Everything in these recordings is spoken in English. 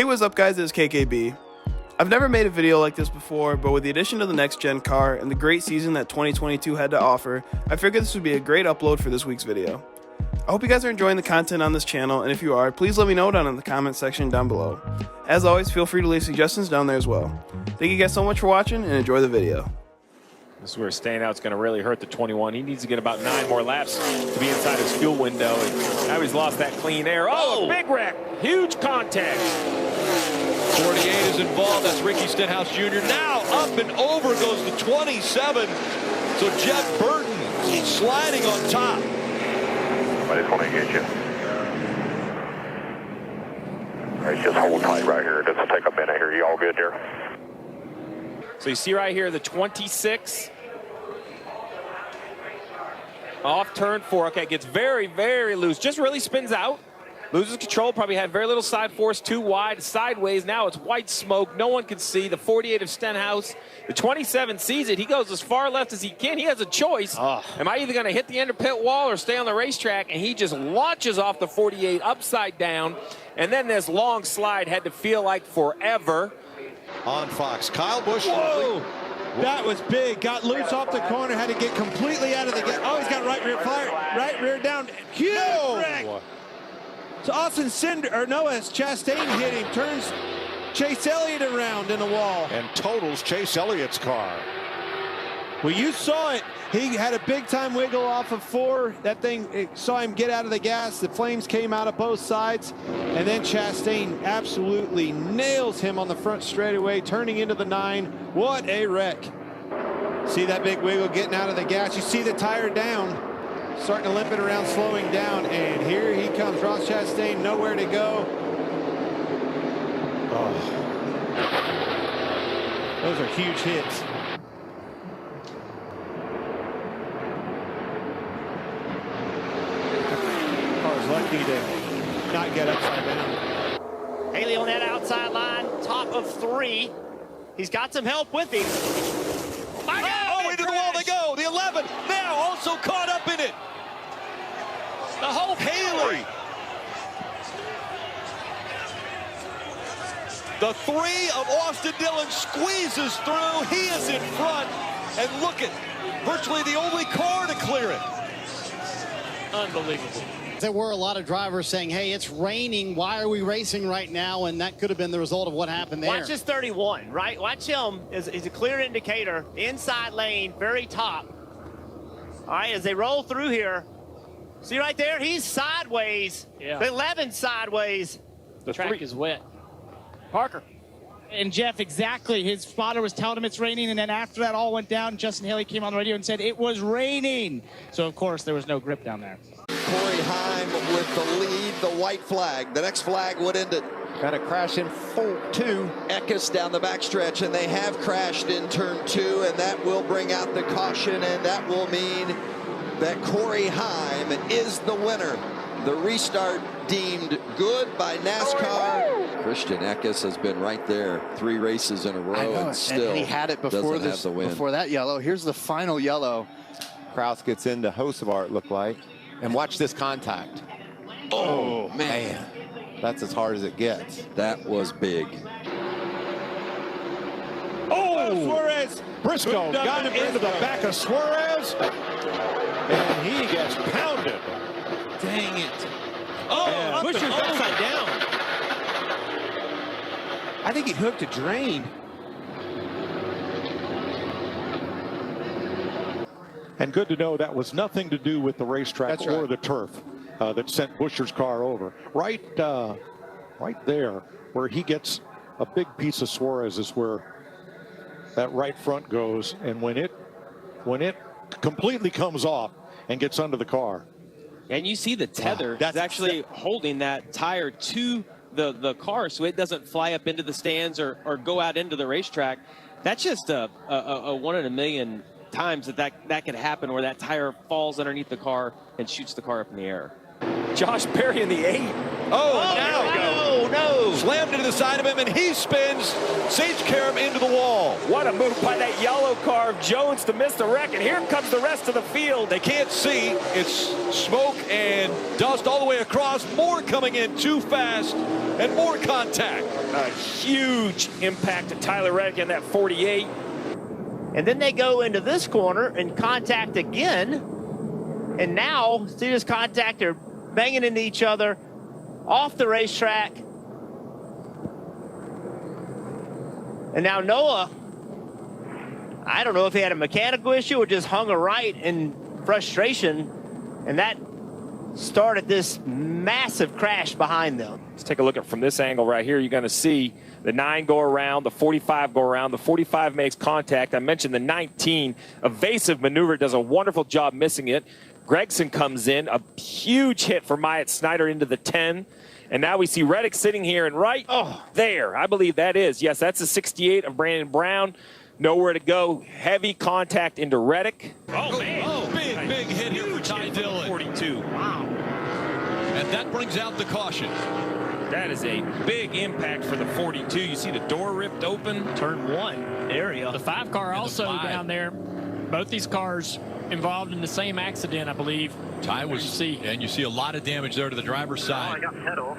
Hey, what's up guys, it's KKB. I've never made a video like this before, but with the addition of the next gen car and the great season that 2022 had to offer, I figured this would be a great upload for this week's video. I hope you guys are enjoying the content on this channel, and if you are, please let me know down in the comment section down below. As always, feel free to leave suggestions down there as well. Thank you guys so much for watching, and enjoy the video. This is where staying out is going to really hurt the 21. He needs to get about 9 more laps to be inside his fuel window. And now he's lost that clean air. Oh, big wreck. Huge contact. 48 is involved. That's Ricky Stenhouse Jr. Now up and over goes the 27. So Jeff Burton sliding on top. I just want to get you. All right, just hold tight right here. It doesn't take a minute here. You all good there? So you see right here the 26. Off turn 4. Okay, gets very, very loose. Just really spins out. Loses control, probably had very little side force, too wide, sideways. Now it's white smoke. No one can see. The 48 of Stenhouse. The 27 sees it. He goes as far left as he can. He has a choice. Am I either going to hit the end of pit wall or stay on the racetrack? And he just launches off the 48 upside down. And then this long slide had to feel like forever. On Fox, Kyle Busch. Whoa! That was big. Got loose off the corner. Had to get completely out of the gate. Oh, he's got right rear fire. Right rear down. Huge wreck. So Austin Chastain hit him. Turns Chase Elliott around in the wall. And totals Chase Elliott's car. Well, you saw it. He had a big-time wiggle off of 4. That thing, it saw him get out of the gas. The flames came out of both sides. And then Chastain absolutely nails him on the front straightaway, turning into the 9. What a wreck. See that big wiggle getting out of the gas. You see the tire down, starting to limp it around, slowing down. And here he comes. Ross Chastain, nowhere to go. Oh. Those are huge hits. Lucky to not get upside down. Haley on that outside line, top of 3. He's got some help with him. Into the wall they go. The 11 now also caught up in it. The whole Haley. The 3 of Austin Dillon squeezes through. He is in front. And look at virtually the only car to clear it. Unbelievable. There were a lot of drivers saying, hey, it's raining. Why are we racing right now? And that could have been the result of what happened there. Watch this 31, right? Watch him. Is a clear indicator. Inside lane, very top. All right, as they roll through here. See right there? He's sideways. Yeah. The 11 sideways. The track is wet. Parker. And Jeff, exactly. His spotter was telling him it's raining, and then after that all went down, Justin Haley came on the radio and said it was raining. So, of course, there was no grip down there. Corey Heim with the lead, the white flag. The next flag would end it. Got a crash in 2. Eckes down the backstretch, and they have crashed in turn 2, and that will bring out the caution, and that will mean that Corey Heim is the winner. The restart deemed good by NASCAR. Christian Eckes has been right there 3 races in a row, and still and he had it before this, before that yellow. Here's the final yellow. Kraus gets into Hocevar, it looked like. And watch this contact. Oh, man. That's as hard as it gets. That was big. Oh, Suarez. Briscoe got him into the back of Suarez. And he gets pounded. Dang it. Oh, Buscher's upside down. I think he hooked a drain. And good to know that was nothing to do with the racetrack That's or right. the turf that sent Buscher's car over. Right there where he gets a big piece of Suarez is where that right front goes. And when it completely comes off and gets under the car. And you see the tether is actually holding that tire to the car so it doesn't fly up into the stands or go out into the racetrack. That's just a 1 in a million times that could happen, where that tire falls underneath the car and shoots the car up in the air. Josh Berry in the 8. Oh, now no. slammed into the side of him, and he spins Sage Karam into the wall. What a move by that yellow car of Jones to miss the wreck, and here comes the rest of the field. They can't see. It's smoke and dust all the way across. More coming in too fast, and more contact. A huge impact to Tyler Reddick in that 48. And then they go into this corner and contact again. And now, see this contact, they're banging into each other off the racetrack. And now Noah, I don't know if he had a mechanical issue or just hung a right in frustration, and that started this massive crash behind them. Let's take a look at from this angle right here. You're going to see the 9 go around, the 45 go around, the 45 makes contact. I mentioned the 19 evasive maneuver, does a wonderful job missing it. Gregson comes in, a huge hit for Myatt Snyder into the 10. And now we see Reddick sitting here and right there. I believe that is. Yes, that's the 68 of Brandon Brown. Nowhere to go. Heavy contact into Reddick. Oh, man. Oh, big hit here for Ty Dillon. 42. Wow. And that brings out the caution. That is a big impact for the 42. You see the door ripped open. Turn 1 area. The 5 car also down there. Both these cars involved in the same accident, I believe. Ty was, and you see a lot of damage there to the driver's side. I got pedal.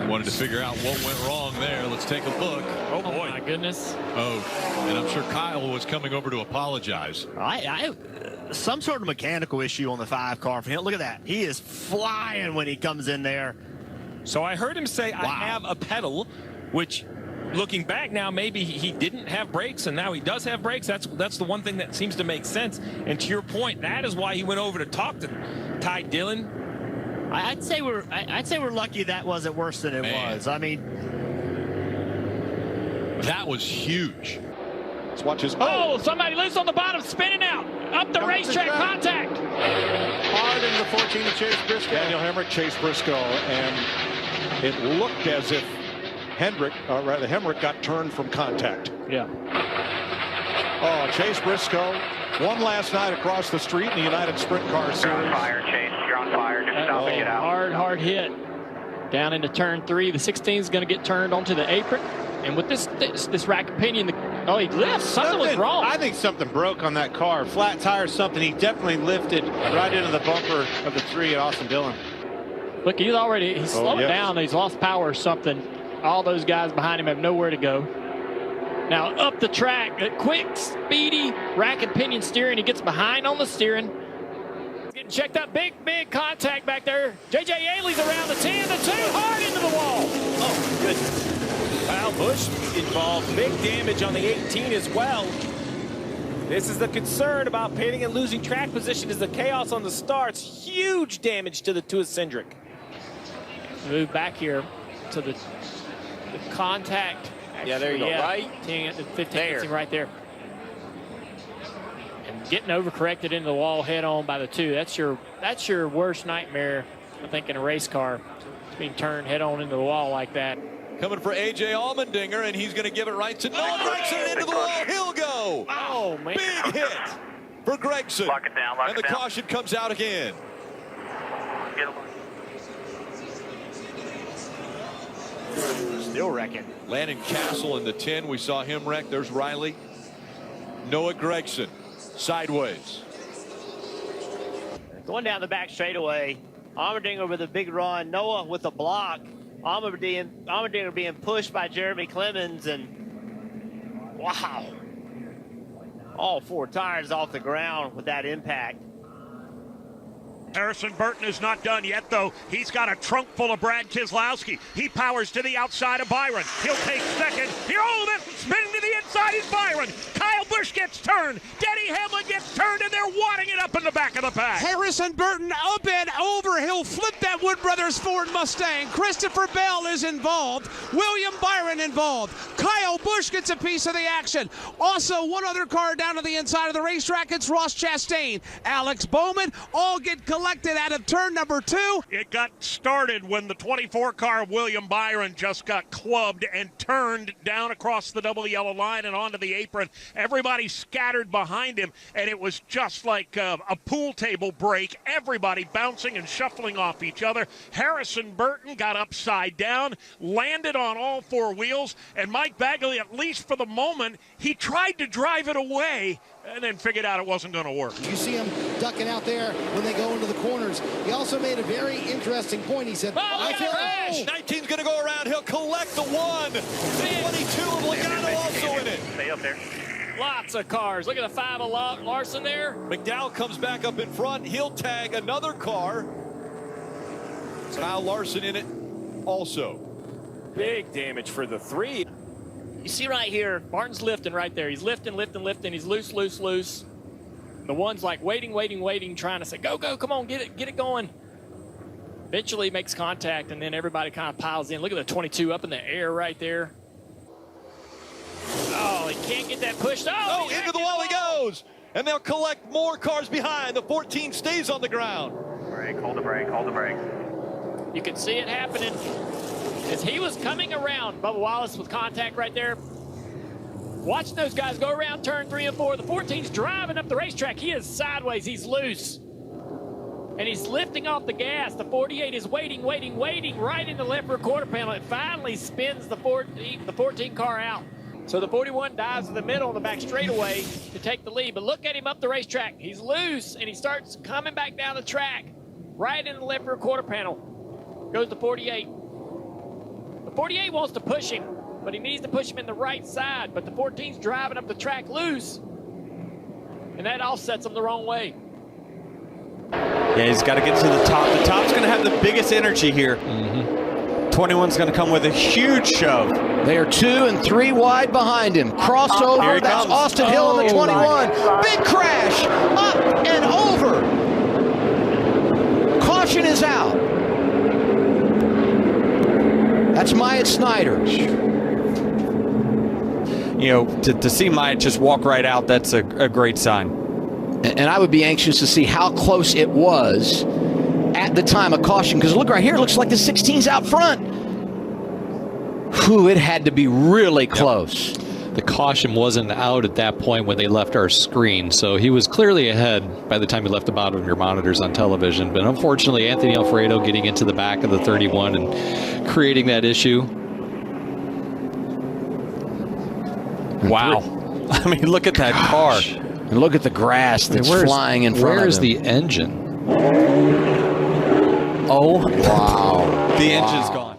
Wanted to figure out what went wrong there. Let's take a look. Oh boy. My goodness. Oh, and I'm sure Kyle was coming over to apologize. Some sort of mechanical issue on the 5 car for him. Look at that. He is flying when he comes in there. So I heard him say, I have a pedal, which looking back now, maybe he didn't have brakes, and now he does have brakes. That's the one thing that seems to make sense. And to your point, that is why he went over to talk to Ty Dillon. I'd say we're lucky that wasn't worse than it was. I mean, that was huge. Let's watch his. Oh, somebody loose on the bottom, spinning out up the racetrack. Contact. Hard into the 14 to Chase Briscoe. Daniel Hemrick chased Briscoe, and it looked as if Hemrick got turned from contact. Yeah. Oh, Chase Briscoe won last night across the street in the United Sprint Car Series. You're on fire, Chase. You're on fire. Just stop and get out. Hard hit. Down into turn 3. The 16 is going to get turned onto the apron. And with this rack pinion, he lifts. Something was wrong. I think something broke on that car. Flat tire, something. He definitely lifted right into the bumper of the 3 at Austin Dillon. Look, he's slowing down. He's lost power or something. All those guys behind him have nowhere to go. Now up the track, a quick, speedy rack and pinion steering. He gets behind on the steering. Getting checked up. Big contact back there. J.J. Ailey's around the 10, the 2, hard into the wall. Oh, goodness. Kyle Busch involved. Big damage on the 18 as well. This is the concern about pitting and losing track position is the chaos on the starts. Huge damage to the Tuacindric. Move back here to the contact. Yeah, there you go. Right. 15 right there. And getting overcorrected into the wall head on by the 2. That's your worst nightmare, I think, in a race car. It's being turned head on into the wall like that. Coming for A.J. Allmendinger, and he's going to give it right to Noah Gregson into the wall. He'll go. Oh, man. Big hit for Gregson. Lock it down, and the caution comes out again. Still wrecking. Landon Castle in the 10. We saw him wreck. There's Riley. Noah Gregson sideways. Going down the back straightaway. Allmendinger with a big run. Noah with a block. Allmendinger being pushed by Jeremy Clemens, and wow. All 4 tires off the ground with that impact. Harrison Burton is not done yet, though. He's got a trunk full of Brad Keselowski. He powers to the outside of Byron. He'll take second. That's spinning to the inside is Byron. Kyle Busch gets turned. Denny Hamlin gets turned, and they're wadding it up in the back of the pack. Harrison Burton up and over. He'll flip that Wood Brothers Ford Mustang. Christopher Bell is involved. William Byron involved. Kyle Busch gets a piece of the action. Also, one other car down to the inside of the racetrack. It's Ross Chastain. Alex Bowman all get collected out of turn number 2. It got started when the 24 car of William Byron just got clubbed and turned down across the double yellow line. inside and onto the apron. Everybody scattered behind him, and it was just like a pool table break. Everybody bouncing and shuffling off each other. Harrison Burton got upside down, landed on all four wheels, and Mike Bagley, at least for the moment, he tried to drive it away and then figured out it wasn't going to work. You see him ducking out there when they go into the corners. He also made a very interesting point. He said, I feel crash. 19's going to go around. He'll collect the one. 22 of Logano also in it. Stay up there. Lots of cars. Look at the 5 of Larson there. McDowell comes back up in front. He'll tag another car. Kyle Larson in it also. Big damage for the 3. You see right here, Martin's lifting right there. He's lifting. He's loose. The one's like waiting, trying to say, go, come on, get it going. Eventually makes contact, and then everybody kind of piles in. Look at the 22 up in the air right there. Oh, he can't get that pushed. Oh, into the wall he goes. And they'll collect more cars behind. The 14 stays on the ground. Hold the brake. You can see it happening. As he was coming around, Bubba Wallace with contact right there. Watching those guys go around turn 3 and 4. The 14's driving up the racetrack. He is sideways. He's loose. And he's lifting off the gas. The 48 is waiting right in the left rear quarter panel. It finally spins the 14 car out. So the 41 dives in the middle of the back straightaway to take the lead. But look at him up the racetrack. He's loose, and he starts coming back down the track. Right in the left rear quarter panel goes the 48. The 48 wants to push him, but he needs to push him in the right side. But the 14's driving up the track loose, and that all sets him the wrong way. Yeah, he's got to get to the top. The top's going to have the biggest energy here. 21's going to come with a huge shove. They are 2 and 3 wide behind him. Crossover, that's comes. Austin Hill on the 21. Big crash, up and over. Caution is out. That's Myatt Snyder. You know, to see Myatt just walk right out, that's a great sign. And I would be anxious to see how close it was at the time of caution, because look right here, it looks like the 16's out front. Whew, it had to be really close. The caution wasn't out at that point when they left our screen, so he was clearly ahead by the time he left the bottom of your monitors on television. But unfortunately, Anthony Alfredo getting into the back of the 31 and creating that issue. Wow. I mean, look at that car. And look at the grass that's flying in front of him. Where's the engine? Oh, wow. The engine's gone.